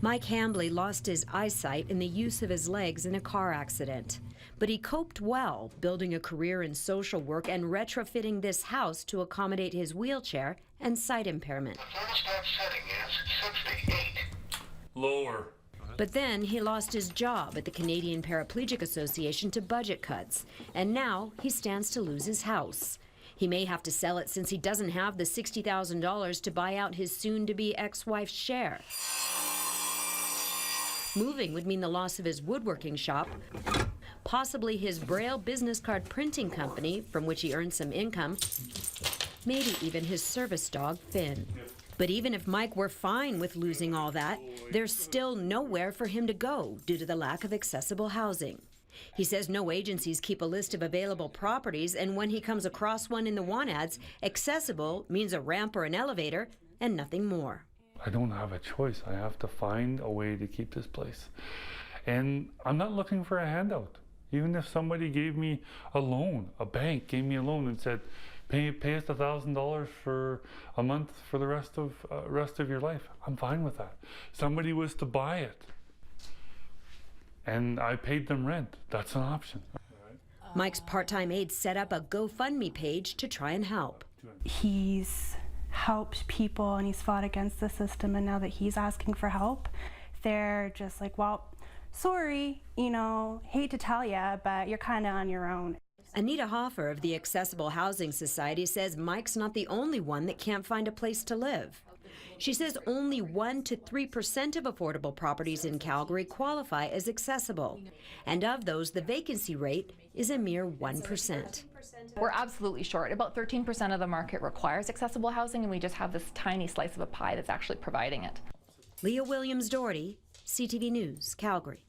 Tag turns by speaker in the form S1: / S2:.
S1: Mike Hambley lost his eyesight and the use of his legs in a car accident. But he coped well, building a career in social work and retrofitting this house to accommodate his wheelchair and sight impairment.
S2: The thermostat setting is 68.
S3: Lower.
S1: But then he lost his job at the Canadian Paraplegic Association to budget cuts, and now he stands to lose his house. He may have to sell it since he doesn't have the $60,000 to buy out his soon-to-be ex-wife's share. Moving would mean the loss of his woodworking shop, possibly his Braille business card printing company, from which he earned some income, maybe even his service dog, Finn. But even if Mike were fine with losing all that, there's still nowhere for him to go due to the lack of accessible housing. He says no agencies keep a list of available properties, and when he comes across one in the want ads, accessible means a ramp or an elevator and nothing more.
S3: I don't have a choice. I have to find a way to keep this place. And I'm not looking for a handout. Even if somebody gave me a loan, a bank gave me a loan and said, pay us $1,000 for a month for the rest of your life, I'm fine with that. Somebody was to buy it and I paid them rent, that's an option.
S1: Mike's part-time aide set up a GoFundMe page to try and help.
S4: He's helped people and he's fought against the system, and now that he's asking for help, they're just like, well, sorry, hate to tell you, but you're kind of on your own.
S1: Anita Hoffer of the Accessible Housing Society says Mike's not the only one that can't find a place to live. She says only 1% to 3% of affordable properties in Calgary qualify as accessible. And of those, the vacancy rate is a mere 1%.
S5: We're absolutely short. About 13% of the market requires accessible housing, and we just have this tiny slice of a pie that's actually providing it.
S1: Lea Williams-Doherty, CTV News, Calgary.